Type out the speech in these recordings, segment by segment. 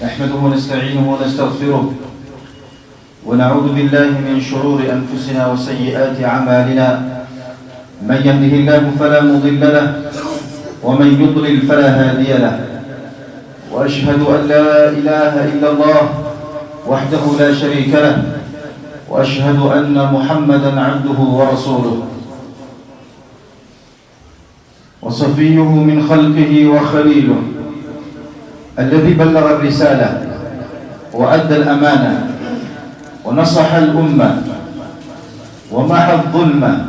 نحمده ونستعينه ونستغفره ونعوذ بالله من شرور أنفسنا وسيئات أعمالنا من يهده الله فلا مضل له ومن يضلل فلا هادي له وأشهد أن لا إله إلا الله وحده لا شريك له وأشهد أن محمدا عبده ورسوله وصفيه من خلقه وخليله الذي بلغ الرسالة وأدى الأمانة ونصح الأمة ومحى الظلمة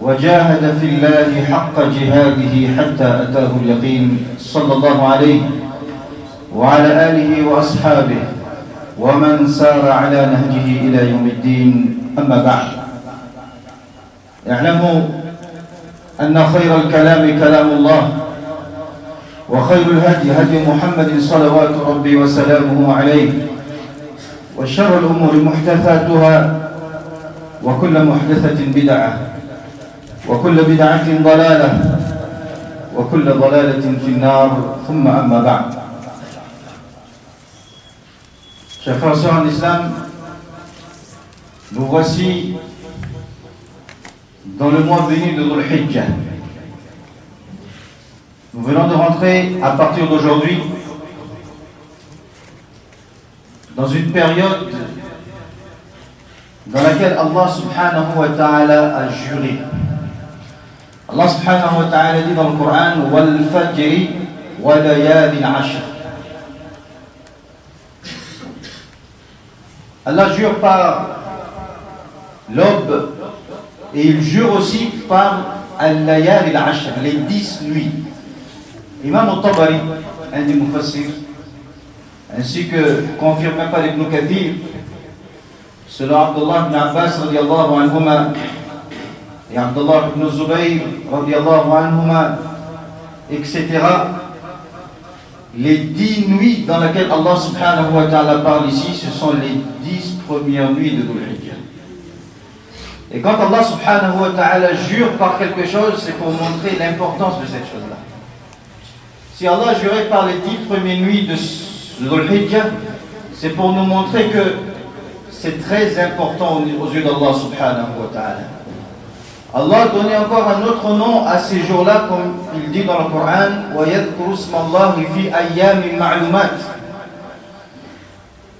وجاهد في الله حق جهاده حتى أتاه اليقين صلى الله عليه وعلى آله وأصحابه ومن سار على نهجه إلى يوم الدين. أما بعد، اعلموا أن خير الكلام كلام الله وخير الهدي هدي محمد صلوات ربي وسلامه عليه وشر الأمور محدثاتها وكل محدثة بدعة وكل بدعة ضلالة وكل ضلالة في النار ثم أما بعد. Chers frères et sœurs en islam, nous voici dans le mois béni de Dhul Hijjah. Nous venons de rentrer à partir d'aujourd'hui dans une période dans laquelle Allah subhanahu wa ta'ala a juré. Allah subhanahu wa ta'ala dit dans le Coran wal fajri wa layalin ashr. Allah jure par l'aube et il jure aussi par al-layal al-ashr, les 10 nuits. Imam al-Tabari, un des mufassirs, ainsi que confirmé par Ibn Kathir, selon Abdullah ibn Abbas radiallahu anhuma et Abdullah ibn Zubayr radiallahu anhuma, etc., les 10 nuits dans lesquelles Allah subhanahu wa ta'ala parle ici, ce sont les 10 premières nuits de Dhul Hijjah. Et quand Allah subhanahu wa ta'ala jure par quelque chose, c'est pour montrer l'importance de cette chose-là. Si Allah jurait par les 10 premières nuits de Dhul Hijjah, c'est pour nous montrer que c'est très important aux yeux d'Allah subhanahu wa ta'ala. Allah donnait encore un autre nom à ces jours-là, comme il dit dans le Coran وَيَذْكُرُ اسْمَ اللَّهِ فِي أَيَّامٍ مَعْلُومَاتٍ.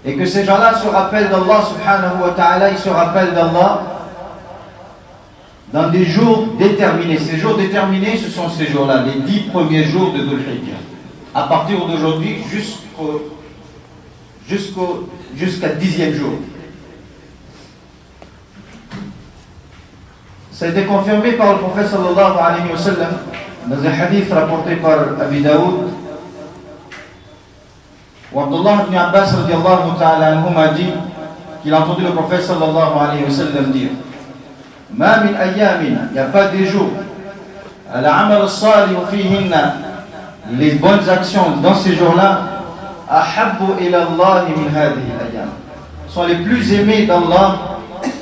Et que ces gens-là se rappellent d'Allah subhanahu wa ta'ala, ils se rappellent d'Allah dans des jours déterminés. Ces jours déterminés, ce sont ces jours-là, les 10 premiers jours de Dhul Hijjah. À partir d'aujourd'hui jusqu'à 10e jour. Ça a été confirmé par le prophète sallallahu alayhi wa sallam dans un hadith rapporté par Abi Daoud, où Abdullah ibn Abbas radiallahu ta'ala anhum a dit qu'il a entendu le prophète sallallahu alayhi wa sallam dire Ma min ayyamin, il n'y a pas des jours, al-amal as-salih fihinna, les bonnes actions dans ces jours-là, ahabbu ila Allah min hadhihi al-ayyam, sont les plus aimés d'Allah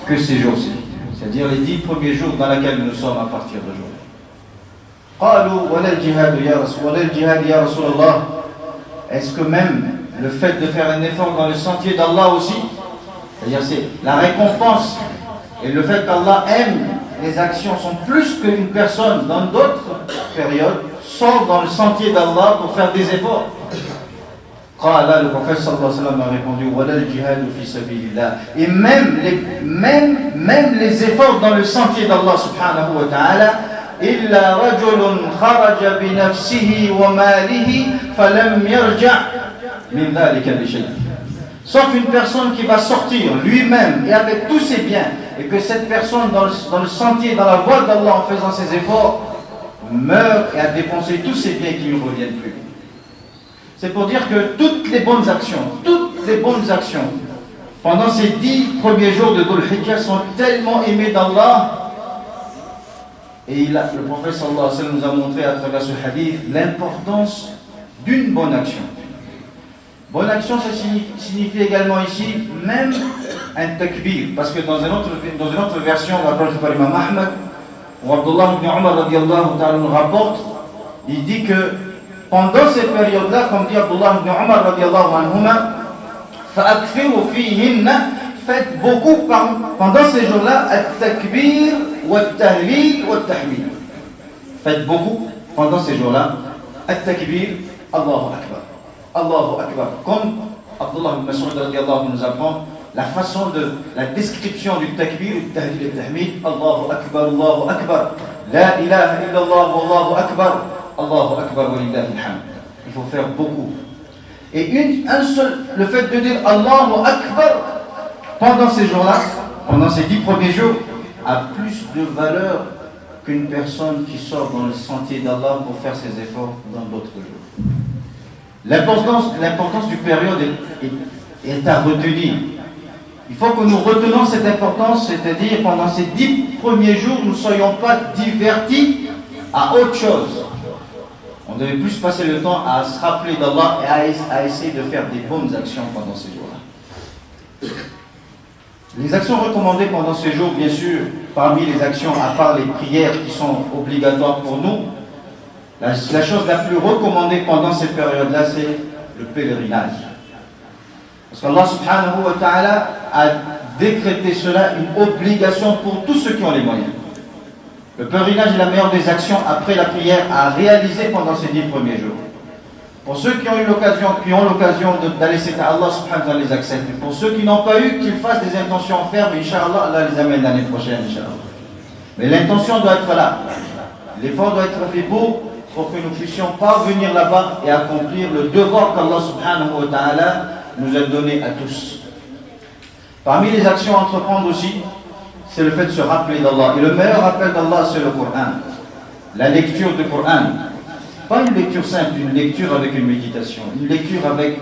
que ces jours-ci. C'est-à-dire les 10 premiers jours dans lesquels nous sommes à partir d'aujourd'hui. قالوا ولا الجهاد يا رسول الله. Est-ce que même le fait de faire un effort dans le sentier d'Allah aussi, c'est-à-dire c'est la récompense et le fait qu'Allah aime les actions sont plus qu'une personne dans d'autres périodes sort dans le sentier d'Allah pour faire des efforts. Le prophète sallallahu alayhi wa sallam a répondu wala al-jihad fi sabilillah. Et même les efforts dans le sentier d'Allah subhanahu wa ta'ala, illa rajulun kharaja bi nafsihi wa malihi falam yarja' min dhalika bi shay'. Sauf une personne qui va sortir lui-même et avec tous ses biens, et que cette personne dans le sentier, dans la voie d'Allah en faisant ses efforts, meurt et a dépensé tous ses biens qui ne lui reviennent plus. C'est pour dire que toutes les bonnes actions pendant ces 10 premiers jours de Dhul Hijjah sont tellement aimées d'Allah. Et le prophète sallallahu alayhi wa sallam nous a montré à travers ce hadith l'importance d'une bonne action. Bonne action, ça signifie également ici même un takbir. Parce que dans une autre version rapportée par Imam Ahmad, où Abdullah ibn Umar radiallahu ta'ala nous rapporte, il dit que pendant cette période-là, comme dit Abdullah ibn Umar radiallahu anhuma, فَأَكْثِرُوا فِيهِنَّ, faites beaucoup pendant ces jours-là, at-takbir, wa-tahlil, wa-tahmid. Faites beaucoup pendant ces jours-là, at-takbir, Allahu Akbar. Allahu Akbar. Comme Abdullah ibn Mas'ud radiallahu anhu nous apprend, la façon de la description du takbir, du tahlil et du tahmid, Allahu Akbar, Allahu Akbar, la ilaha illallah, Allahu Akbar, Allahu Akbar wa lillahi alhamd. Il faut faire beaucoup. Et le fait de dire Allahu Akbar pendant ces jours-là, pendant ces 10 premiers jours, a plus de valeur qu'une personne qui sort dans le sentier d'Allah pour faire ses efforts dans d'autres jours. L'importance du période est à retenir. Il faut que nous retenions cette importance, c'est-à-dire pendant ces 10 premiers jours, nous ne soyons pas divertis à autre chose. On devait plus passer le temps à se rappeler d'Allah et à essayer de faire des bonnes actions pendant ces jours-là. Les actions recommandées pendant ces jours, bien sûr, parmi les actions, à part les prières qui sont obligatoires pour nous, la chose la plus recommandée pendant cette période-là, c'est le pèlerinage. Parce qu'Allah subhanahu wa ta'ala a décrété cela une obligation pour tous ceux qui ont les moyens. Le pèlerinage est la meilleure des actions après la prière à réaliser pendant ces 10 premiers jours. Pour ceux qui ont l'occasion d'aller à Allah subhanahu wa ta'ala les accepte. Pour ceux qui n'ont pas eu, qu'ils fassent des intentions fermes, Inch'Allah, Allah les amène l'année prochaine, Inch'Allah. Mais l'intention doit être là. L'effort doit être fait pour que nous puissions parvenir là-bas et accomplir le devoir qu'Allah subhanahu wa ta'ala nous a donné à tous. Parmi les actions à entreprendre aussi, c'est le fait de se rappeler d'Allah. Et le meilleur rappel d'Allah, c'est le Coran. La lecture du Coran. Pas une lecture simple, une lecture avec une méditation. Une lecture avec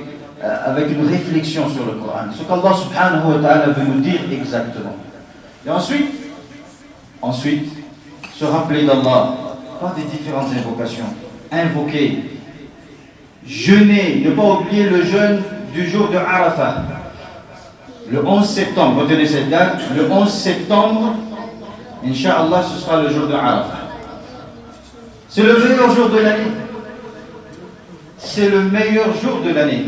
une réflexion sur le Coran. Ce qu'Allah subhanahu wa ta'ala veut nous dire exactement. Et ensuite, se rappeler d'Allah par des différentes invocations. Invoquer, jeûner, ne pas oublier le jeûne du jour de Arafat. Le 11 septembre, retenez cette date, le 11 septembre, Inch'Allah, ce sera le jour de Arafat. C'est le meilleur jour de l'année. C'est le meilleur jour de l'année.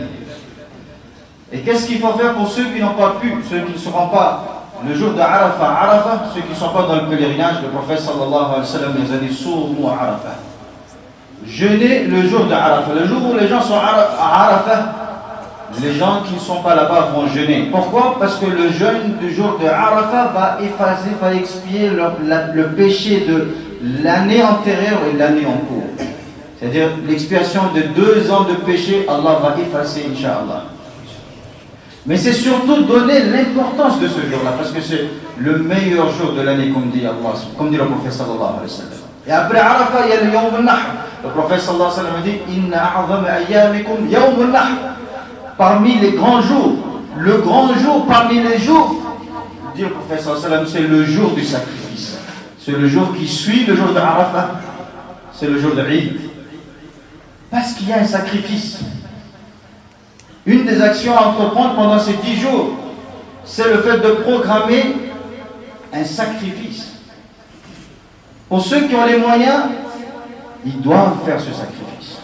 Et qu'est-ce qu'il faut faire pour ceux qui n'ont pas pu, ceux qui ne seront pas le jour de Arafat, ceux qui ne sont pas dans le pèlerinage? Le prophète sallallahu alayhi wa sallam nous a dit Soumu Arafat. Jeûnez le jour de Arafat. Le jour où les gens sont à Arafat, les gens qui ne sont pas là-bas vont jeûner. Pourquoi? Parce que le jeûne du jour de Arafat va effacer, va expier le péché de l'année antérieure et l'année en cours. C'est-à-dire l'expiation de 2 ans de péché, Allah va effacer, Inch'Allah. Mais c'est surtout donner l'importance de ce jour-là, parce que c'est le meilleur jour de l'année, comme dit Allah, comme dit le prophète sallallahu alayhi wa sallam. Et après Arafat, il y a le Yawm al-Nahr. Le prophète sallallahu alayhi wa sallam dit Inna a'zama ayyamikum Yawm al-Nahr. Parmi les grands jours, le grand jour parmi les jours, dit le prophète sallallahu alayhi wa sallam, c'est le jour du sacrifice. C'est le jour qui suit le jour de Arafat. C'est le jour de Eid. Parce qu'il y a un sacrifice. Une des actions à entreprendre pendant ces 10 jours, c'est le fait de programmer un sacrifice. Pour ceux qui ont les moyens, ils doivent faire ce sacrifice.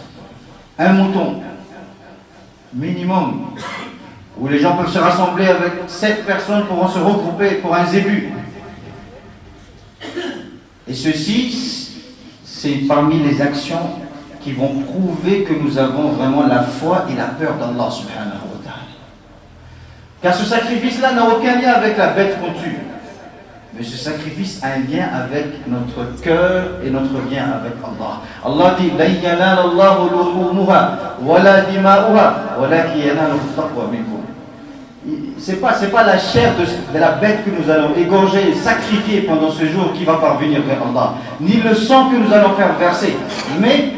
Un mouton, minimum, où les gens peuvent se rassembler avec 7 personnes pourront se regrouper pour un zébu. Et ceci, c'est parmi les actions qui vont prouver que nous avons vraiment la foi et la peur d'Allah subhanahu wa ta'ala. Car ce sacrifice-là n'a aucun lien avec la bête qu'on tue. Mais ce sacrifice a un lien avec notre cœur et notre lien avec Allah. Allah dit لَن يَنَالَ اللَّهُ لُحُومُهَا وَلَا دِمَاؤُهَا وَلَكِنْ يَنَالُهُ التَّقْوَى مِنكُمْ. C'est pas la chair de la bête que nous allons égorger et sacrifier pendant ce jour qui va parvenir vers Allah, ni le sang que nous allons faire verser, mais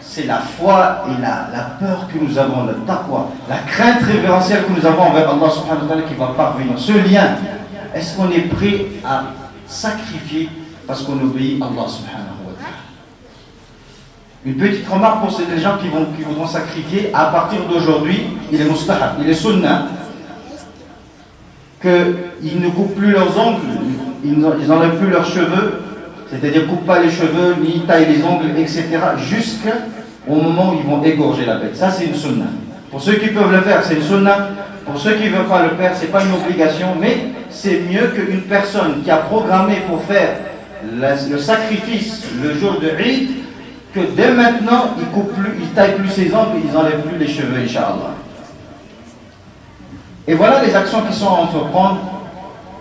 c'est la foi et la peur que nous avons, le taqwa, la crainte révérentielle que nous avons envers Allah subhanahu wa ta'ala qui va parvenir. Ce lien, est-ce qu'on est prêt à sacrifier parce qu'on obéit à Allah subhanahu wa ta'ala? Une petite remarque pour les gens qui voudront sacrifier, à partir d'aujourd'hui, il est mustahab, il est sunnah, qu'ils ne coupent plus leurs ongles, ils n'enlèvent plus leurs cheveux, c'est-à-dire coupent pas les cheveux, ni taillent les ongles, etc., au moment où ils vont égorger la bête. Ça, c'est une sunna. Pour ceux qui peuvent le faire, c'est une sunna. Pour ceux qui ne veulent pas le faire, ce n'est pas une obligation, mais c'est mieux qu'une personne qui a programmé pour faire le sacrifice le jour de Eid, que dès maintenant, il ne taille plus ses ongles et il n'enlève plus les cheveux, Inch'Allah. Et voilà les actions qui sont à entreprendre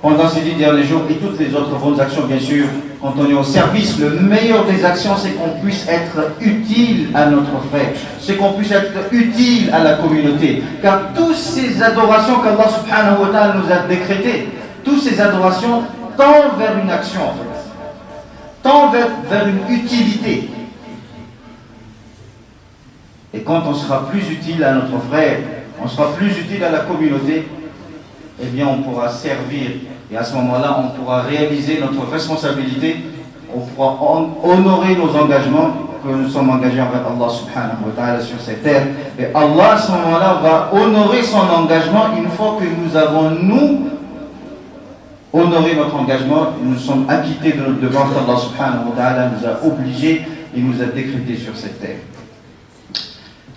pendant ces 10 derniers jours et toutes les autres bonnes actions, bien sûr, quand on est au service. Le meilleur des actions, c'est qu'on puisse être utile à notre frère, c'est qu'on puisse être utile à la communauté. Car toutes ces adorations qu'Allah subhanahu wa ta'ala nous a décrétées, toutes ces adorations tendent vers une action en fait, tendent vers une utilité. Et quand on sera plus utile à notre frère, on sera plus utile à la communauté, eh bien on pourra servir. Et à ce moment-là, on pourra réaliser notre responsabilité, on pourra honorer nos engagements que nous sommes engagés envers Allah subhanahu wa ta'ala sur cette terre. Et Allah à ce moment-là va honorer son engagement une fois que nous avons, honoré notre engagement, nous sommes acquittés de notre devoir qu'Allah subhanahu wa ta'ala nous a obligés et nous a décrétés sur cette terre.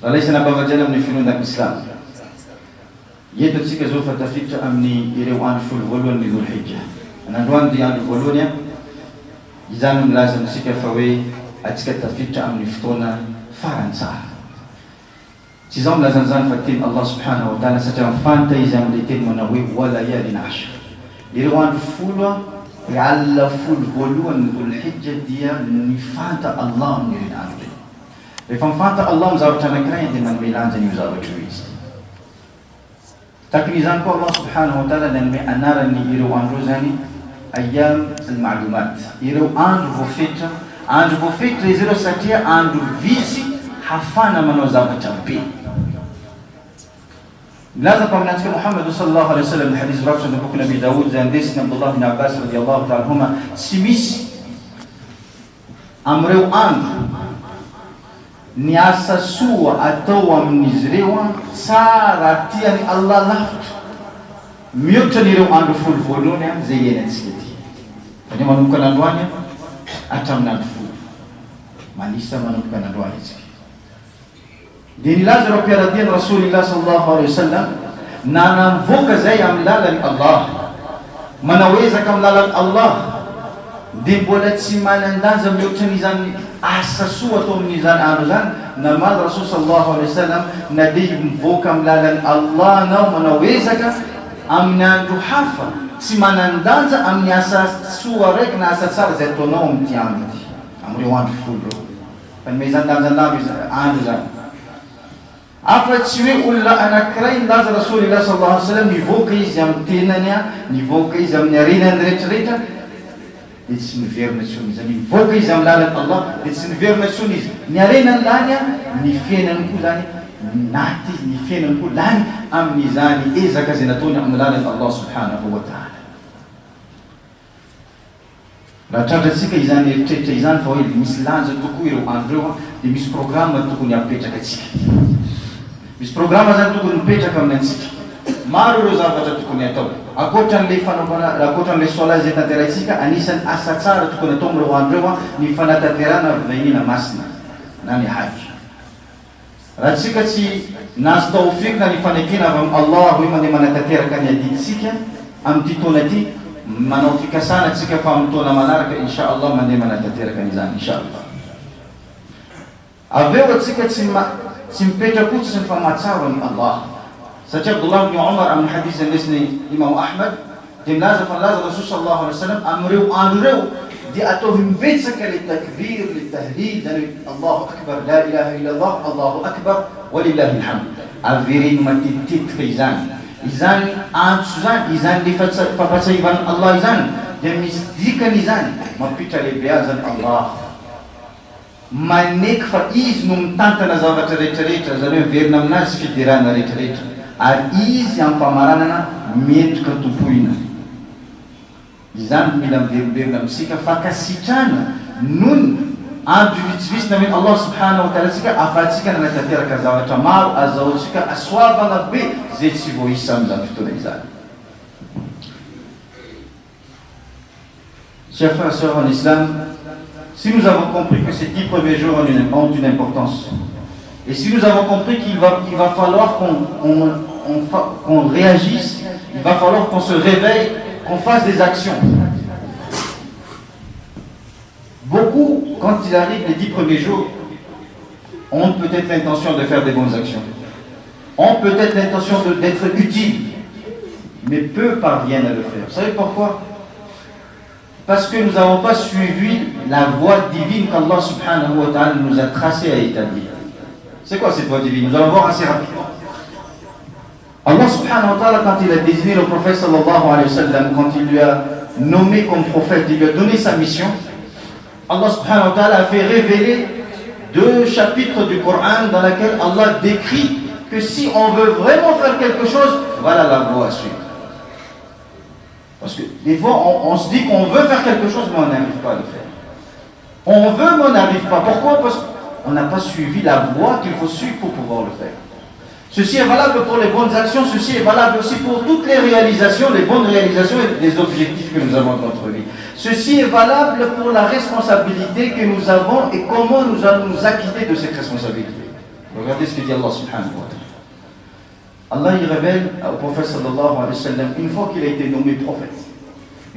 ليس نبغى جنم نفينون الإسلام يدرسك زوفة تفيت أمني يروان فول ولون من ذو الحجة أنا دوان ديان الولونيا يزانم لازم سيك فوي أتسك تفيت أمني فتونا فرنسا تزام لازم زان فتين الله سبحانه وتعالى سجام فانتا يزام ليتين منوي ولا يالي نعش يروان فول يعلى فول ولون ذو الحجة ديا نفانتا الله من يرين E famfanta Allah mizavatra anankiray dia manome lanja io zavatra io izy. Takan'izany koa Allah subhanahu wa ta'ala nanome anarany ireo andro zany ayyam al-ma'lumat. Ireo andro voafetra izy ireo satria andro vitsy hafana manao zavatra be. Milaza mpaminantsika Muhammad sallallahu alaihi wasallam ny hadith rafitra ny boky Nabi Daoud zay andesiny Abdullah ibn Abbas radiyallahu ta'ala anhuma, tsy misy amreo andro ny asa soa atao amin'izy ireo tsara tiany Allah lavitra mihoatra n'ireo andro folo voalohany zay iainantsika ty. Fa manomboka n'androany hatramin'ny andro folo manisa manomboka n'androany itsika. Dia nilaza ireo mpiaradiany Rasulillah sallallahu alaihi wasallam nanamvoaka zay amin'ny lalany Allah, manao ezaka amin'ny lalany Allah, dia mbola tsy manan-danja mihoatra n'izany asa soa atao amin'izany andro zany. Namazy Rasul sallallahu alaihi wasallam na dia mivoaka amin'ny lalany Allah anao manao ezaka amin'ny andro hafa tsy manan-danja amin'ny asa soa raiky na asa tsara zay ataonao amin'ity andro ity, amin'ireo andro folo reo. Fa ny mezan-danjanao andro zany. Afa-tsy hoe olona anankiray nilaza Rasulillah sallallahu alaihi wasallam nivoaka izy amin'ny tenany, nivoaka izy amin'ny arenany rehetrarehetra, dia tsy niverina tsony izy. Nivoaka izy amin'ny lalany Allah dia tsy niverina tsony izy. Ny arenany lany ny fiainany koa zany naty izy, ny fiainany koa lany amin'izany ezaka zay nataony amin'ny lalany Allah subhanahu wa ta'ala. Raha tratratsika izany eritreritra izany fa hoe misy lanja tokoa ireo andro ireo dia misy programme tokony apetraka atsika. Misy programme zany tokony mipetraka aminantsika. Maro ireo zavatra tokony atao. Akoatran'ilay fanaovana, akoatran'ilay sola zay tanterahintsika, anisany asa tsara tokony atao amin'ireo andro ireo ny fanatanterana vainina masina na ny haji. Raha tsika tsy nahazo taofik na ny fanekena avy amin'ny Allah hoe mandeha manatanteraka ny adintsika amin'ity taona ity, manao fikasana tsika fa amin'ny taona manaraka inshallah mandeha manatanteraka an'izany inshallah. Aveo atsika tsy mipetraka fotsiny fa mahatsaro ny Allah. Satria Abdullah ibn Umar amin'ny hadith andesiny Imam Ahmad dia milaza fa nilaza Rasul sallallahu alaihi wasallam amin'ireo andro ireo dia atao mimbetsaka le takbir, le tahlil, zany Allahu akbar, la ilaha illallah, Allahu akbar, walillahi alhamd. Avereny matetitika izany. Izany antso zany, izany le fahafatsiavan'ny Allah izany dia misy dikany izany mampitra lehibe azy zany Allah. Maneky fa izy no mitantana zavatra rehetrarehetra, zany hoe verina aminazy fiderana rehetrarehetra, ary izy ampamaranana mendrika tompoina. Izany mila miverimberina amintsika fa kasitrana nono andro vitsivitsy na hoe Allah subhanahu wa ta'ala tsika afatsika nanatanteraka zavatra maro azahoantsika asoavana be zay tsy voaisa amin'izany fotoana izany. Chers frères et sœurs en islam, si nous avons compris que ces 10 premiers jours ont une importance Et si nous avons compris qu'il va falloir qu'on réagisse, il va falloir qu'on se réveille, qu'on fasse des actions. Beaucoup, quand ils arrivent les 10 premiers jours, ont peut-être l'intention de faire des bonnes actions, ont peut-être l'intention d'être utiles, mais peu parviennent à le faire. Vous savez pourquoi? Parce que nous n'avons pas suivi la voie divine qu'Allah subhanahu wa ta'ala nous a tracée à établir. C'est quoi cette voie divine? Nous allons voir assez rapidement. Allah subhanahu wa ta'ala, quand il a désigné le prophète sallallahu alayhi wa sallam, quand il lui a nommé comme prophète, il lui a donné sa mission, Allah subhanahu wa ta'ala a fait révéler 2 chapitres du Coran dans lesquels Allah décrit que si on veut vraiment faire quelque chose, voilà la voie à suivre. Parce que des fois, on se dit qu'on veut faire quelque chose, mais on n'arrive pas à le faire. On veut, mais on n'arrive pas. Pourquoi? Parce qu'on n'a pas suivi la voie qu'il faut suivre pour pouvoir le faire. Ceci est valable pour les bonnes actions, ceci est valable aussi pour toutes les réalisations, les bonnes réalisations et les objectifs que nous avons dans notre vie. Ceci est valable pour la responsabilité que nous avons et comment nous allons nous acquitter de cette responsabilité. Regardez ce que dit Allah subhanahu wa ta'ala. Allah il révèle au prophète sallallahu alayhi wa sallam, une fois qu'il a été nommé prophète,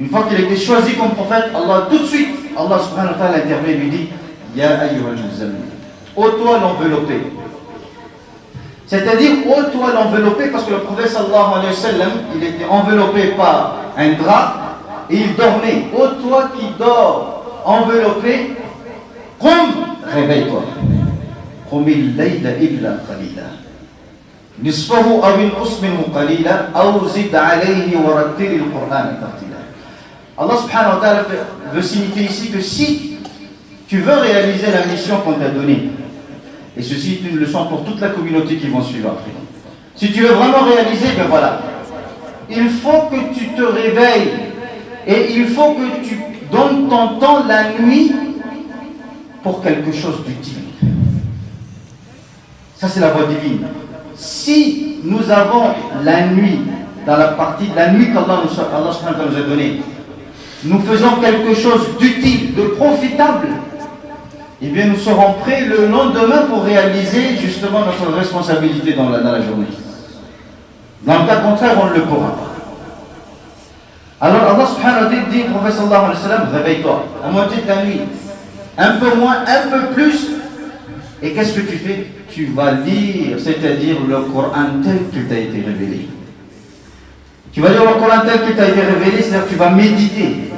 une fois qu'il a été choisi comme prophète, Allah tout de suite, Allah subhanahu wa ta'ala intervient et lui dit Ya ayyuhal muzammil, ô toi l'enveloppé. C'est-à-dire, ô toi l'enveloppé, parce que le prophète sallallahu alayhi wa sallam, il était enveloppé par un drap et il dormait. Ô toi qui dors enveloppé, réveille-toi. Qumil layla illa qalila. Nisfahu aw inqus minhu qalila aw zid alayhi wa rattil al-Qur'an tartila. Allah subhanahu wa ta'ala veut signifier ici que si tu veux réaliser la mission qu'on t'a donnée, et ceci est une leçon pour toute la communauté qui vont suivre après. Si tu veux vraiment réaliser, ben voilà. Il faut que tu te réveilles et il faut que tu donnes ton temps la nuit pour quelque chose d'utile. Ça c'est la voie divine. Si nous avons la nuit, dans la partie de la nuit qu'Allah nous a donnée, nous faisons quelque chose d'utile, de profitable, eh bien nous serons prêts le lendemain pour réaliser justement notre responsabilité dans la journée. Dans le cas contraire, on ne le pourra pas. Alors Allah subhanahu wa ta'ala dit au prophète sallallahu alayhi wa sallam, réveille-toi, à moitié de la nuit, un peu moins, un peu plus, et qu'est-ce que tu fais? Tu vas lire, c'est-à-dire le Coran tel qu'il t'a été révélé. Tu vas lire le Coran tel qu'il t'a été révélé, c'est-à-dire que tu vas méditer.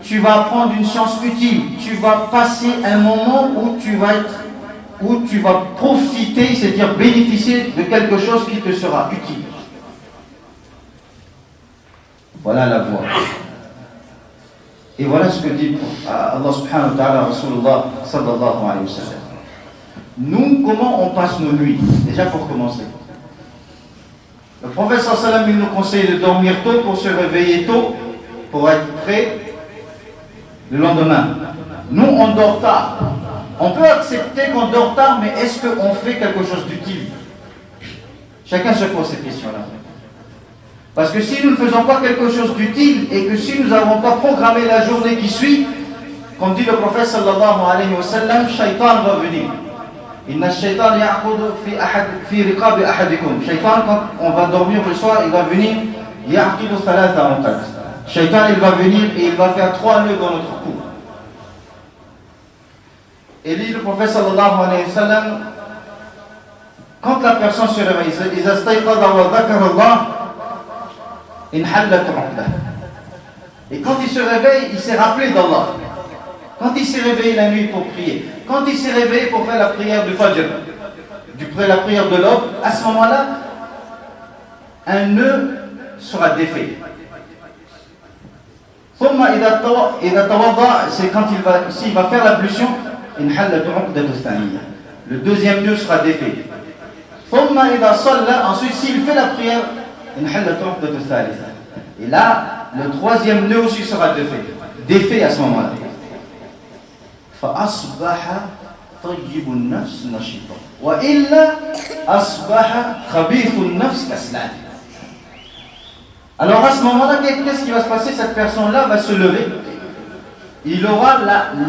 Tu vas apprendre une science utile, tu vas passer un moment où tu vas profiter, c'est-à-dire bénéficier de quelque chose qui te sera utile. Voilà la voie. Et voilà ce que dit Allah subhanahu wa ta'ala, Rasulullah sallallahu alayhi wa sallam. Nous, comment on passe nos nuits? Déjà pour commencer. Le prophète sallallahu alayhi wa sallam, il nous conseille de dormir tôt pour se réveiller tôt, pour être prêt le lendemain. Nous, on dort tard. On peut accepter qu'on dort tard, mais est-ce qu'on fait quelque chose d'utile? Chacun se pose cette question-là. Parce que si nous ne faisons pas quelque chose d'utile et que si nous n'avons pas programmé la journée qui suit, comme dit le prophète sallallahu alayhi wa sallam, Shaitan va venir. Inna shaitan ya'qudu fi riqabi ahadikum. Shaitan, quand on va dormir le soir, il va venir, ya'qidu thalatha uqad. Shaitan, il va venir et il va faire 3 nœuds dans notre cou. Et dit le prophète sallallahu alayhi wa sallam, quand la personne se réveille, iza stayqada wa dhakara Allah, inhallat uqdah. Et quand il se réveille, il s'est rappelé d'Allah. Quand il s'est réveillé la nuit pour prier, quand il s'est réveillé pour faire la prière du Fajr, la prière de l'aube, à ce moment-là, un nœud sera défait. C'est quand s'il va faire l'ablution, le deuxième nœud sera défait. Ensuite, s'il fait la prière, et là, le troisième nœud aussi sera défait à ce moment-là. فأصبح طيب النفس نشيطا وإلا أصبح خبيث النفس كسلان. Alors à ce moment-là, qu'est-ce qui va se passer? Cette personne-là va se lever. Il aura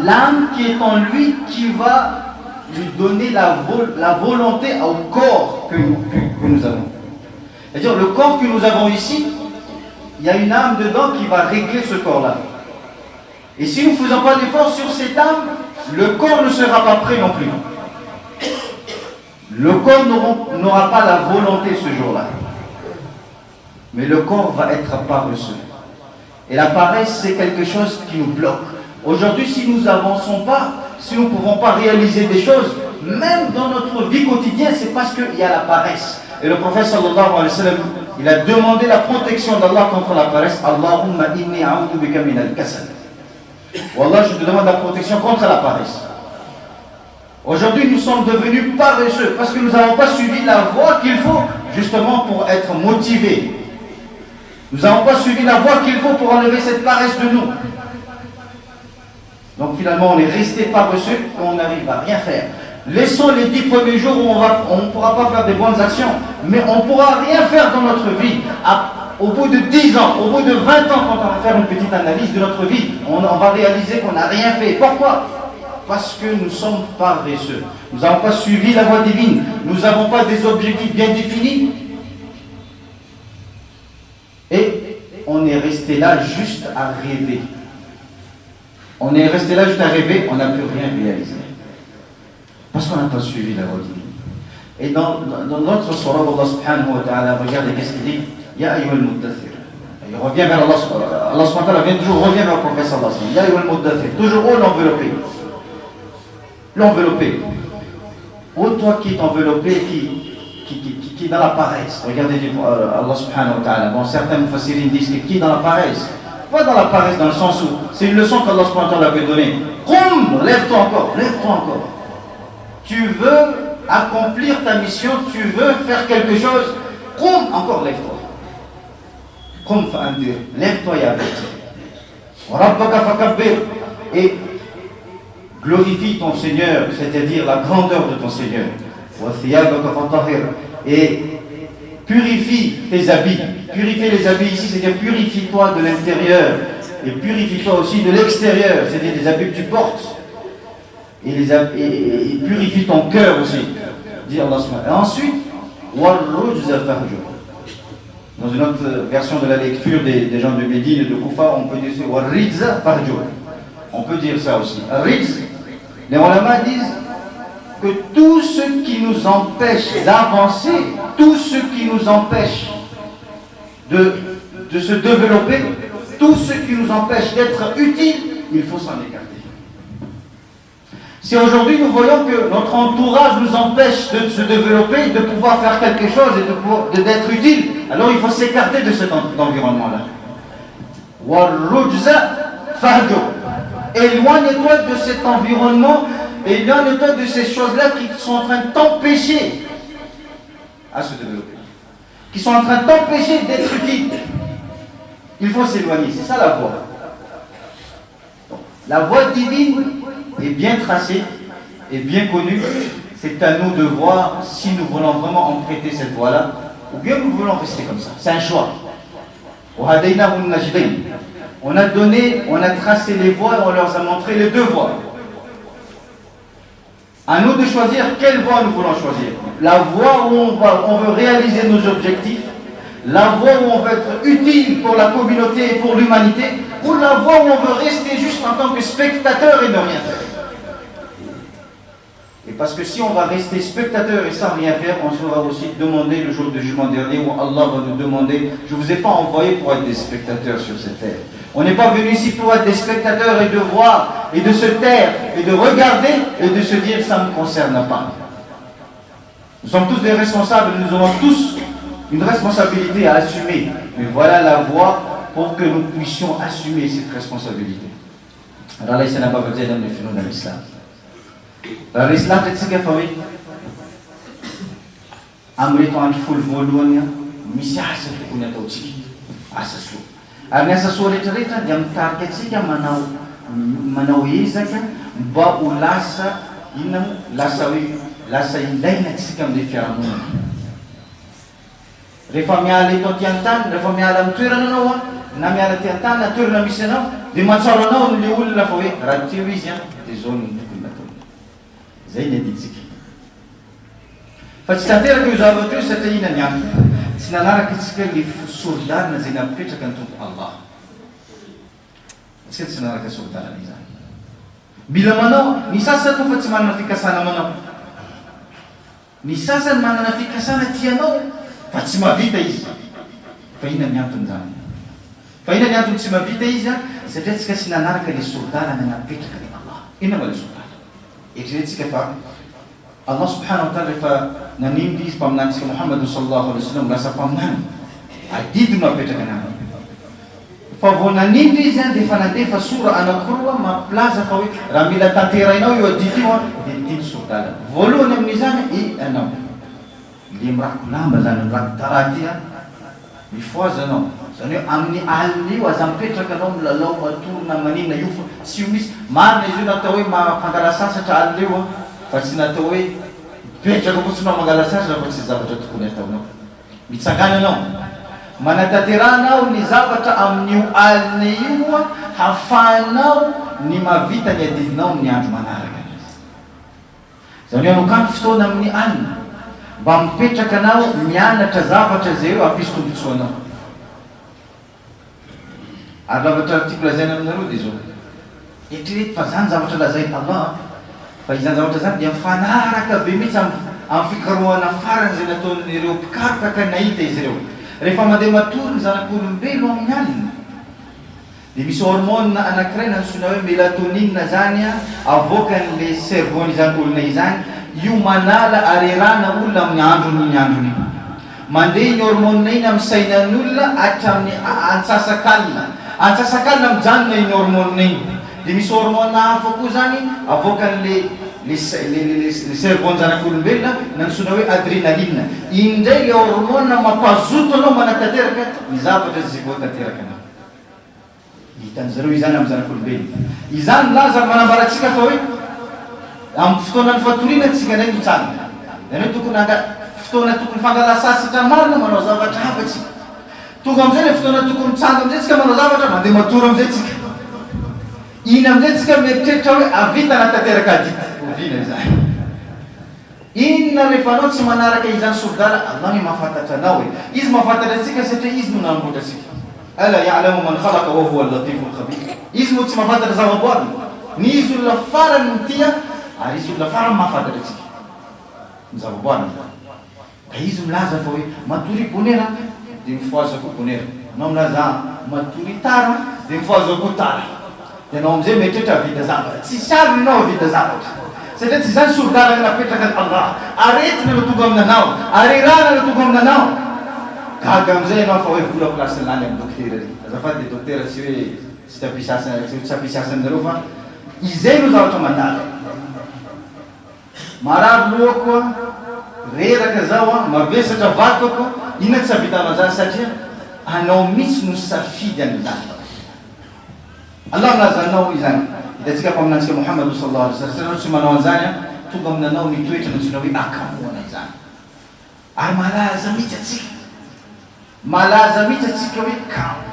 l'âme qui est en lui qui va lui donner la volonté au corps que nous avons. C'est-à-dire le corps que nous avons ici, il y a une âme dedans qui va régler ce corps-là. Et si nous ne faisons pas d'effort sur cette âme, le corps ne sera pas prêt non plus. Le corps n'aura pas la volonté ce jour-là. Mais le corps va être paresseux. Et la paresse, c'est quelque chose qui nous bloque. Aujourd'hui, si nous n'avançons pas, si nous ne pouvons pas réaliser des choses, même dans notre vie quotidienne, c'est parce qu'il y a la paresse. Et le prophète sallallahu alayhi wa sallam, il a demandé la protection d'Allah contre la paresse. Allahumma inni a'udhu bika min al-kasal. Wallah, je te demande la protection contre la paresse. Aujourd'hui, nous sommes devenus paresseux parce que nous n'avons pas suivi la voie qu'il faut justement pour être motivés. Nous n'avons pas suivi la voie qu'il faut pour enlever cette paresse de nous. Donc finalement, on est resté paresseux et on n'arrive à rien faire. Laissons les 10 premiers jours où on ne pourra pas faire des bonnes actions, mais on ne pourra rien faire dans notre vie. Au bout de 10 ans, au bout de 20 ans, quand on va faire une petite analyse de notre vie, on va réaliser qu'on n'a rien fait. Pourquoi ? Parce que nous sommes paresseux. Nous n'avons pas suivi la voie divine. Nous n'avons pas des objectifs bien définis. Et on est resté là juste à rêver. On est resté là juste à rêver, on n'a plus rien réalisé. Parce qu'on n'a pas suivi la voie divine. Et dans notre surah, Allah subhanahu wa ta'ala, regardez qu'est-ce qu'il dit. Ya ayyuhal muddathir. Il revient vers Allah subhanahu wa ta'ala, vient toujours revient vers le prophète sallallahu alayhi wa sallam. Ya ayyuhal muddathir. Toujours l'enveloppé. L'enveloppé. Ô toi qui est enveloppé, qui est dans la paresse. Regardez Allah subhanahu wa ta'ala. Bon, certains mufassirin disent qui est dans la paresse. Pas dans la paresse, dans le sens où c'est une leçon qu'Allah subhanahu wa ta'ala avait donnée. Qum, lève-toi encore, lève-toi encore. Tu veux accomplir ta mission, tu veux faire quelque chose, qum, encore lève-toi. Qum fa'andir, lève-toi et avertis. Rabbaka fakabbir, et glorifie ton Seigneur, c'est-à-dire la grandeur de ton Seigneur. Wa thiyabaka fatahhir, et purifie tes habits. Purifier les habits ici, c'est-à-dire purifie-toi de l'intérieur et purifie-toi aussi de l'extérieur, c'est-à-dire des habits que tu portes. Et purifie ton cœur aussi, dit Allah subhanahu wa ta'ala. Et ensuite, warrujza farjur. Dans une autre version de la lecture des gens de Médine et de Koufa, on peut dire ça, warrijza farjur. On peut dire ça aussi. Rijz, les ulama disent que tout ce qui nous empêche d'avancer, tout ce qui nous empêche de se développer, tout ce qui nous empêche d'être utile, il faut s'en écarter. Si aujourd'hui nous voyons que notre entourage nous empêche de se développer, de pouvoir faire quelque chose et d'être utile, alors il faut s'écarter de cet environnement-là. Warrujza fahjur. Éloigne-toi de cet environnement, éloigne-toi de ces choses-là qui sont en train de t'empêcher à se développer, qui sont en train de t'empêcher d'être utile. Il faut s'éloigner, c'est ça la voie. Donc, la voie divine est bien tracée et bien connue. C'est à nous de voir si nous voulons vraiment emprunter cette voie-là ou bien nous voulons rester comme ça. C'est un choix. On a tracé les voies et on leur a montré les deux voies. À nous de choisir quelle voie nous voulons choisir. La voie où on veut réaliser nos objectifs, la voie où on veut être utile pour la communauté et pour l'humanité, ou la voie où on veut rester juste en tant que spectateur et ne rien faire. Et parce que si on va rester spectateur et sans rien faire, on sera aussi demandé le jour du jugement dernier où Allah va nous demander: je ne vous ai pas envoyé pour être des spectateurs sur cette terre. On n'est pas venu ici pour être des spectateurs et de voir et de se taire et de regarder et de se dire ça ne me concerne pas. Nous sommes tous des responsables, nous avons tous une responsabilité à assumer. Mais voilà la voie pour que nous puissions assumer cette responsabilité. Alors là, il n'a pas besoin de nous dans l'islam. Dans l'islam, c'est ce qu'il faut. Amrito an full volume, misi asa ko na tawti asa su. Ang nasa sulit rito, yung target siya manaw izaka ba ulasa inang lasa inday na sikam de fiamu. Reformiale to tiantan, reformiale am tuira na nawa, namiala tiantan na tuira na misena, di matsara na liul la foi, ratiwizia, di zone zay ny aditsika fa tsy tanteraka io zavatra io satria ina ny antony tsy nanaraka itsika le sorodalina zay napipetraka ny tompo Allah tsika tsy nanaraka sorodalina izany mila manao ny sasany moa fa tsy manana fikasana manao ny sasany manana fikasana tianao fa tsy mavita izy fa ina ny antony zany fa ina ny antony tsy mavita izy a satria tsika tsy nanaraka le sorodalina napipetraka ny Allah ina ma le sorodalina eritreretintsika fa Allah subhanahu wa ta'ala rehefa nanimby izy mpaminantsika Muhammad sallallahu alaihi wasallam lasa mpaminany adidino apetraka anaminy fa vao nanimby izy a dia efa nandefa sora anakiroa mampilaza fa hoe raha mila tanterainao io adidy io a dia dimy sorodalina voalohany amin'izany anao le mirako lamba zany mirako taraty a mifoazy anao zany hoe amin'ny alina io aza mipetraka anao milalao matorona maninona io fa tsy io misy marina izy io natao hoe mafangala sasatra alina io a fa tsy natao hoe petraka fotsinao mangala sasatra fa tsy zavatra tokony ataonao mitsangana anao manatateranao ny zavatra amin'io alina io a hafanao ny mavita ny adidinao ny andro manaraka zany hoe anokano fotoana amin'ny alina mba mipetraka anao mianatra zavatra zay eo ampisy tombontsoanao ary lavatra tiako lazaina aminareo dia zao etrerety fa zany zavatra lazaina Allah fa izany zavatra zany dia mifanaraka be mihitsy amin'ny fikarohana farany zay nataon'ireo mpikaroka ka nahita izy ireo rehefa mandeha matory ny zanak'olombelo amin'ny alina dia misy hormone anankiray nansoina hoe mélatonine zany a avoakan'le cerveau-n'izany olona izany io manala arerana olona amin'ny andron'iny androny mandeha iny hormone iny amin'ny sainan'ny olona hatramin'ny antsasakalina mijanona iny hormone iny dia misy hormone hafa koa zany avoakan'le cerveau zanak'olombelona nansoina hoe adrénaline iny ndray le hormone mampazoto anao manatateraka ny zavatra zay voatanteraka anao hitan'zareo izany amin'ny zanak'olombelona izany laza manambaratsika fa hoe amin'ny fotoanany fatoriana tsika ndray mitsangana zany hoe tokony fotoana tokony fangala sasatra marina manao zavatra hafa tsika tonga amizay le fotoana tokony mitsanga amizay tsika manao zavatra mandeha matory amizay tsika iny amizay tsika mieritreritra hoe avita natateraka adity ovina izany inona rehefa anao tsy manaraka izany sorodala Allah ny mahafantatra anao hoe izy mahafantatra atsika satria izy no namboatra atsika ala ya'lamu man khalaqa wa huwa al-latiful khabir izy no tsy mahafantatra zavaboary ny izy olona farany mitia ary izy olona farany mahafantatra atsika ny zavaboary ka izy milaza fa hoe matory bonera dia mifoazy koa bonera anao milaza matory tara dia mifoazy koa tara dia anao amizay mieritreritra vita zavatra tsy sarony anao vita zavatra satria tsy zany sorodalana napetraka ny Allah aretina no tonga aminanao arerana no tonga aminanao gaga amizay anao fa hoe vola plasy lany amin'ny dokotera ry azafady dia dokotera tsy hoe tsy ampisasanareo fa izay no zavatra mandala marary lohako a reraka zao a mavesatra vatoko inona tsy avitanao zany satria anao mihitsy no safidy an'izany Allah milazanao izany hitantsika mpaminantsika Muhammad sallallahu alaihi wasallam tsy manao an'izany a tonga aminanao ny toetra nantsona hoe akamoana izany ary malaza mihitsy atsika hoe kamo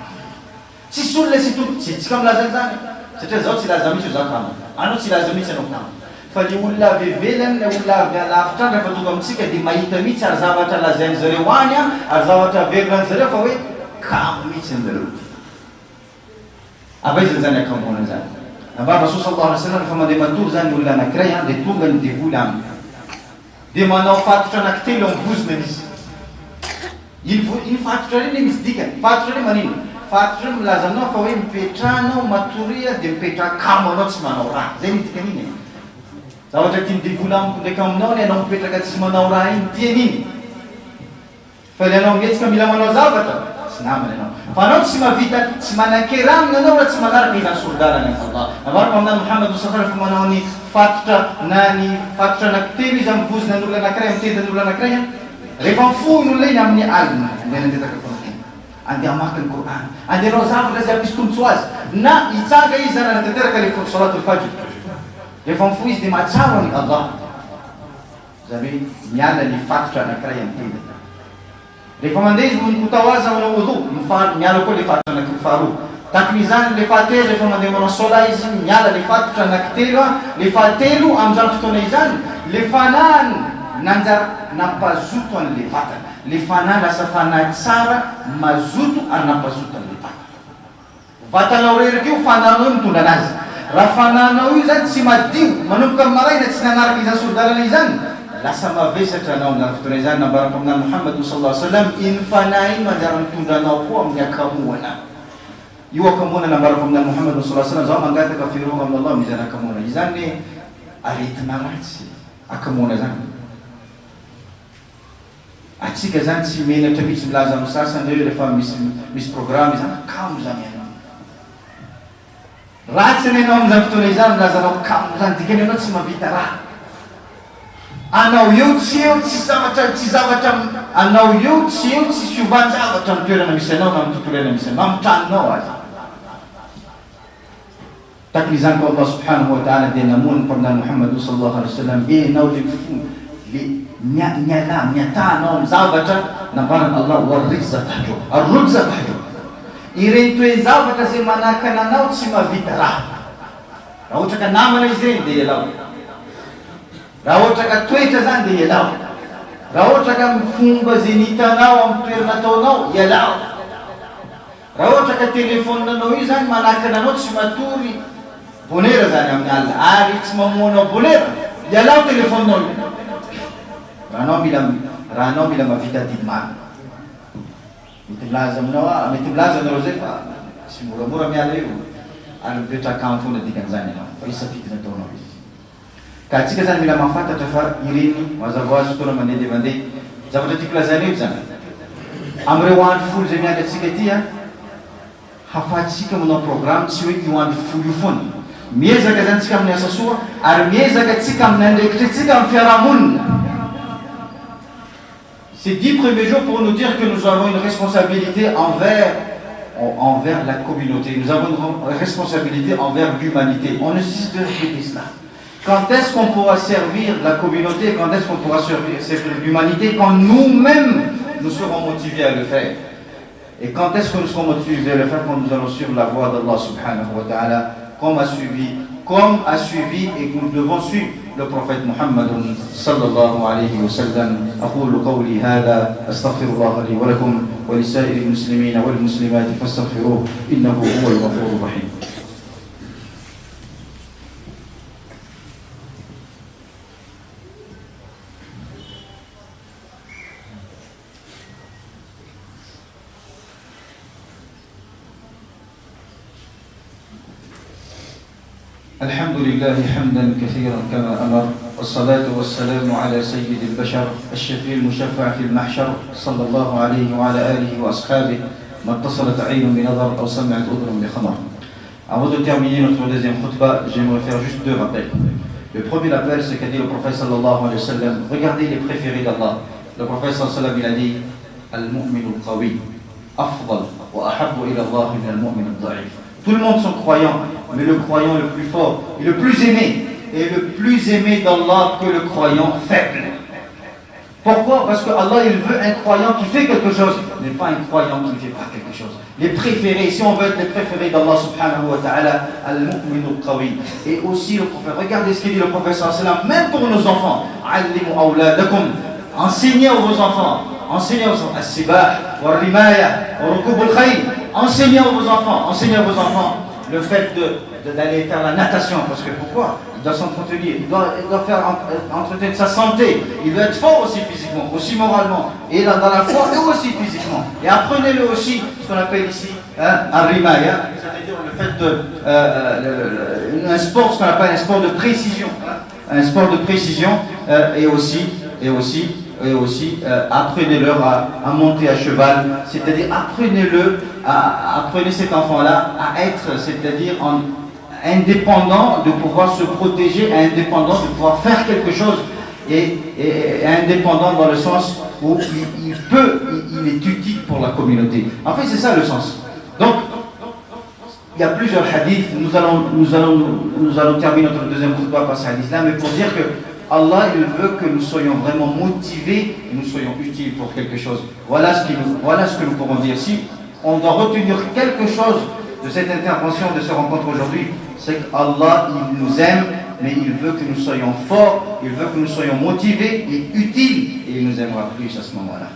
tsisy olona sy tompo tsy tsika milaza an'izany satria zao tsy laza mihitsy io za kamo anao tsy laza mihitsy anao kamo fa le olona avy ivelany le olona avy alavitra any rehefa tonga amitsika dia mahita mihitsy ary zavatra lazain'zareo any a ary zavatra averonan'zareo fa hoe kamo mihitsy an'zareo avaizany zany akamoana zany namba Rasul sallallahu alaihi wasallam rehefa mandeha matory zany olona anankiray a dia tonga ny devoly aminy dia manao fatotra anankitelo amin'ny vozona izy iny fatotra reny misy dikany fatotra reny manino fatotra reny milaza anao fa hoe mipetrahanao matoria dia mipetraha kamo anao tsy manao raha zay ny dikan'iny zavatra tiany devoly amiko ndraiky aminao ny anao mipetraka tsy manao raha iny tian'iny fa le anao mihetsika mila manao zavatra tsy namana anao fa anao tsy mavita tsy manan-keramina anao raha tsy manaraka izany sorodalana ny Allah navariko aminany Muhammad sallallahu alaihi wasallam manao ny fatotra na ny fatotra anankitelo izy amin'ny vozona n'olona anankiray amin'ny tendan'olona anankiray rehefa mifohy n'olona iny amin'ny alina andeha nantetaka fanampiny andeha hamaky ny Qur'an andeha anao zavatra zay ampisy tombontso azy na hitsanga izy zany anatanteraka le salatul fajr rehefa mifohy izy dia mahatsaro ny Allah zany hoe miala ny fatotra anankiray amin'ny tenda rehefa mandeha izy mikotao azy manao wudu miala koa le fatotra anankifaharoa takon'izany le fahatelo rehefa mandeha manao sola izy miala le fatotra anankitelo a le fahatelo amin'izany fotoana izany lefanany nampazotony le vatana, lefanany lasa fanahy tsara mazoto ary nampazotony le vatanao reraka io fananao mitondra anazy. Raha fananao io zany tsy madio manomboka maraina tsy nanaraka izany sorodalana izany, lasa mavesatra anao amina fotoana izany. Nambarako aminany Muhammad sallallahu alaihi wasallam, iny fanahy iny manjara mitondra anao koa amin'ny akamoana. Io akamoana nambarako aminany Muhammad sallallahu alaihi wasallam, zao mangataka firoga amin'ny Allah mizana akamoana izany aretina ratsy akamoana zany. Atsika zany tsy menatra mihitsy milaza amin'ny sasany reo rehefa misy programme zany kamo zany ianao. Ratsy anao amin'izany fotoana izany milazanao kamo zany, dikany anao tsy mahavita raha. Anao eo tsy eo tsy zavatra anao eo tsy eo tsy fiovanjavatra amin'ny toerana misy anao na amin'ny tontolo misy anao, amin'ny tranonao azy. Tahaka izany ko Allah subhanahu wa ta'ala dia namono mpaminany Muhammad sallallahu alaihi wasallam, enao le miatanao amin'ny zavatra nambarana Allah warrizza fahjur, arruzza fahjur. Ireny toe-zavatra zay manakana anao tsy mahavita raha. Raha ohatra ka namana izy ireny dia ialao. Raha ohatra ka toetra zany dia ialao. Raha ohatra ka fomba zay nitanao amin'ny toerana ataonao, ialao. Raha ohatra ka telefonanao io zany manakana anao tsy matory bonera zany amin'ny alina ary tsy mamoanao bonera, ialao telefonanao io. Raha anao mila mavita didy maro. Mety milaza aminao mety milaza anareo zay fa tsy moramora miala io ary mipetraka amin'ny fona dikan'izany ianao fa isafidy nataonao izy. Ka atsika zany mila mahafantatra fa ireny mazava azy fotoana mandeha dia mandeha zavatra tiako lazana eo zany amin'ireo andro folo zay miandry atsika ity hafahatsika manao programme tsy hoe io andro folo io foana. Miezaka zany tsika amin'ny asa soa ary miezaka tsika amin'ny andraikitra tsika amin'ny fiarahamonina. Ces 10 premiers jours pour nous dire que nous avons une responsabilité envers la communauté. Nous avons une responsabilité envers l'humanité. On ne cesse de répéter cela. Quand est-ce qu'on pourra servir la communauté? Quand est-ce qu'on pourra servir l'humanité? Quand nous-mêmes, nous serons motivés à le faire. Et quand est-ce que nous serons motivés à le faire? Quand nous allons suivre la voie d'Allah subhanahu wa ta'ala, comme a suivi et que nous devons suivre le prophète Muhammad sallallahu alayhi wa sallam. أقول قولي هذا أستغفر الله لي ولكم ولسائر المسلمين والمسلمات فاستغفروه إنه هو الغفور الرحيم. الحمد لله حمدا كثيرا كما أمر، والصلاة والسلام على سيد البشر الشفيع المشفع في المحشر صلى الله عليه وعلى آله وأصحابه ما اتصلت عين بنظر أو سمعت أذن بخمر. Avant de terminer notre deuxième khutbah, j'aimerais faire juste deux rappels. Le premier appel, c'est qu'a dit le prophète sallallahu alayhi wa sallam, regardez les préférés d'Allah. Le prophète sallallahu alayhi wa sallam, il a dit Al-mu'min al-qawi afdal wa ahabbu ila Allah min al-mu'min al-da'if. Tout le monde sont croyants, mais le croyant le plus fort et le plus aimé, et le plus aimé d'Allah que le croyant faible. Pourquoi? Parce que Allah il veut un croyant qui fait quelque chose, mais pas un croyant qui ne fait pas quelque chose. Les préférés, si on veut être les préférés d'Allah subhanahu wa ta'ala, al-mu'min al-qawi. Et aussi le prophète, regardez ce qu'il dit le prophète sallallahu alayhi wa sallam, même pour nos enfants, allimu awladakum, enseignez à vos enfants, enseignez aux enfants, as-sibah, wa-rimaya, wa-rukub al-khayl. Enseignez à vos enfants le fait d'aller faire la natation, parce que pourquoi? Il doit s'entretenir, il doit faire entretenir sa santé, il doit être fort aussi physiquement, aussi moralement, et dans la foi et aussi physiquement. Et apprenez-le aussi, ce qu'on appelle ici un-rimaya, c'est-à-dire le fait un sport, ce qu'on appelle un sport de précision, un sport de précision, et aussi apprenez-leur à monter à cheval, c'est-à-dire apprenez cet enfant-là à être, c'est-à-dire indépendant de pouvoir se protéger, indépendant de pouvoir faire quelque chose, et indépendant dans le sens où il est utile pour la communauté. En fait, c'est ça le sens. Donc, il y a plusieurs hadiths, nous allons terminer notre deuxième khutbah par ce hadith-là, mais pour dire que Allah, il veut que nous soyons vraiment motivés et nous soyons utiles pour quelque chose. Voilà ce que nous pourrons dire. Si on doit retenir quelque chose de cette intervention, de ce rencontre aujourd'hui, c'est qu'Allah, il nous aime mais il veut que nous soyons forts, il veut que nous soyons motivés et utiles, et il nous aimera plus à ce moment-là.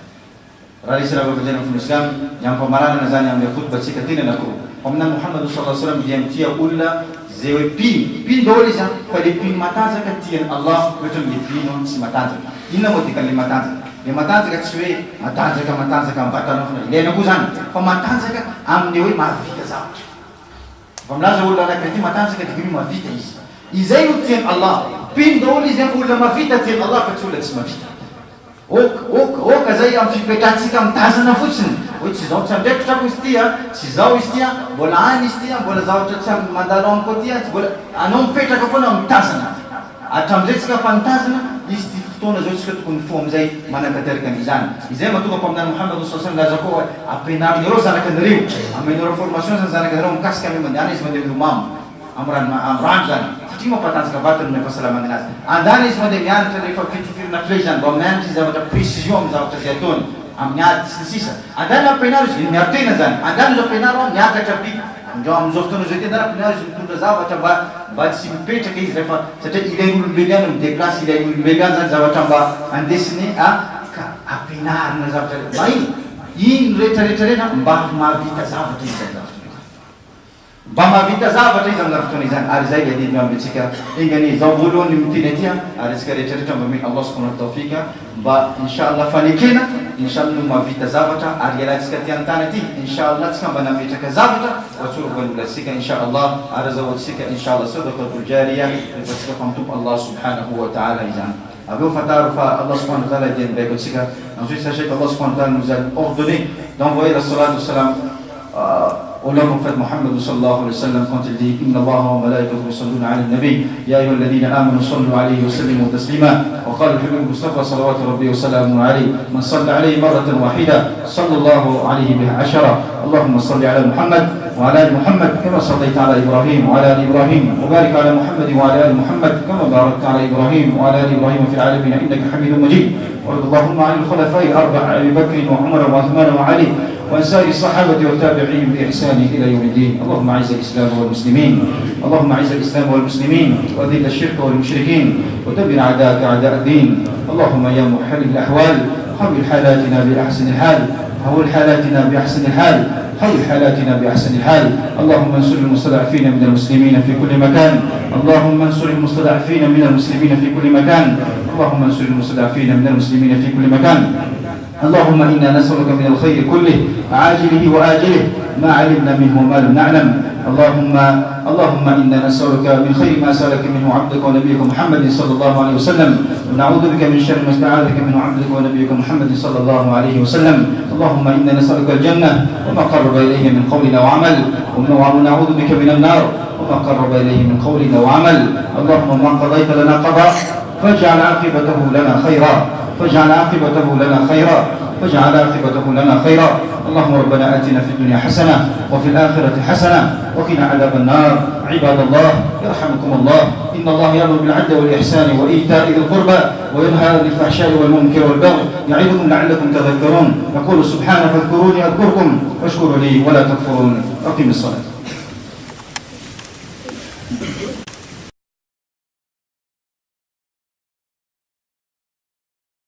Rali sila berbicara tentang Islam, yang pemarana nazani yang khutbah sikatina laku. Pemenang Muhammad sallallahu alaihi wasallam dia mtia ulla zewe pin dole sa pada pin mataza katian Allah betul di pin on si mataza. Inna moti kan mataza. Di mataza ka tswe mataza ka batano. Le na kuzan. Pemataza ka am dewe mafita sa. Pemlaza ulla na kati mataza ka digimi mafita is. Izai utian Allah pin dole zem ulla mafita ti Allah katula mafita. Ok zay am fipetrahantsika mitazana fotsiny hoe tsy zao tsy andraiko trako izy ty a tsy zao izy ty a mbola any izy ty a mbola zavatra tsy mandalo amiko ty a mbola anao mipetraka foana mitazana hatram'izay tsika fa mitazana izy ty fotoana zao tsika tokony fo am'izay manakateraka an'izany izay mahatonga mpaminany Muhammad sallallahu alaihi wasallam laza koa ampianarinareo zanakanareo amenareo formation zany zanakanareo mikasika ame mandehana izy mandeha milomamo amrano zany satria mampatanjaka vatany ny fahasalamana anazy andany izy mandeha mianatra rehefa fitifirina fley zany mba mianatra izy zavatra précision amin'ny zavatra zay ataony amin'ny ady sy ny sisa andany ampianaro izy miaro tena zany andany izy ampianaro miakatra biby ndreo amin'izao fotoana zay tena ampianaro izy mitondra zavatra mba tsy mipetraka izy rehefa satria ilain'olombelo ihany mideplasy ilain'olombelo ihany zany zavatra mba andesiny ka ampianarina zavatra mba ino rehetrarehetra mba mahavita zavatra izy zany zavatra mba mahavita zavatra izy amin'ny fotoana izany ary zay adidina ambitsika ingany zao voalohany miteny aty ary atsika rehetrarehetra mba mety Allah subhanahu wa tawfika mba inshallah fanekena inshallah no mahavita zavatra ary ialatsika ty antany aty inshallah tsika mba nametraka zavatra watsorovan'olatsika inshallah ary zahoatsika inshallah sadaqatul jariya rehefa tsika famtompo Allah subhanahu wa ta'ala izany aveo fataro fa Allah subhanahu wa ta'ala dia mibaiko atsika ensuite sachez que Allah subhanahu wa ta'ala nous a ordonné d'envoyer la salatu salam au nom de Muhammad sallallahu alayhi wa sallam quand il dit inna Allaha wa malaikatahu yusalluna ala an-nabi ya ayyuhalladhina amanu sallu alayhi wa sallimu taslima wa qala al-habib Mustafa salawatu rabbi wa salamu alayhi man salla alayhi marratan wahida sallallahu alayhi biha 10 Allahumma salli ala Muhammad وعلى ال محمد كما صليت على ابراهيم وعلى ال ابراهيم وبارك على محمد وعلى ال محمد كما باركت على ابراهيم وعلى ال ابراهيم في العالمين انك حميد مجيد وارض اللهم عن الخلفاء الاربع ابي بكر وعمر وعثمان وعلي وعن سائر الصحابه والتابعين باحسان الى يوم الدين اللهم اعز الاسلام والمسلمين اللهم اعز الاسلام والمسلمين واذل الشرك والمشركين ودمر اعداءك اعداء الدين اللهم يا محل الاحوال حول حالاتنا باحسن الحال حول حالاتنا باحسن الحال حول حالاتنا بأحسن الحال اللهم انصر المستضعفين من المسلمين في كل مكان اللهم انصر المستضعفين من المسلمين في كل مكان اللهم انصر المستضعفين من المسلمين في كل مكان اللهم إنا نسألك من الخير كله عاجله وآجله ما علمنا منه وما لم نعلم اللهم إنا نسألك من خير ما سألك منه عبدك ونبيك محمد صلى الله عليه وسلم ونعوذ بك من شر ما استعاذك منه عبدك ونبيك محمد صلى الله عليه وسلم اللهم إنا نسألك الجنة وما قرب إليه من قول أو عمل ونعوذ بك من النار وما قرب إليه من قول أو عمل اللهم ما قضيت لنا قضاء فاجعل عاقبته لنا خيرا فاجعل عاقبته لنا خيرا فاجعل عاقبته لنا خيرا اللهم ربنا آتنا في الدنيا حسنة وفي الآخرة حسنة وقنا عذاب النار عباد الله يرحمكم الله إن الله يأمر بالعدل والإحسان وإيتاء ذي القربى وينهى عن الفحشاء والمنكر والبغي يعظكم لعلكم تذكرون يقول سبحانه فاذكروني أذكركم واشكروا لي ولا تكفرون أقم الصلاة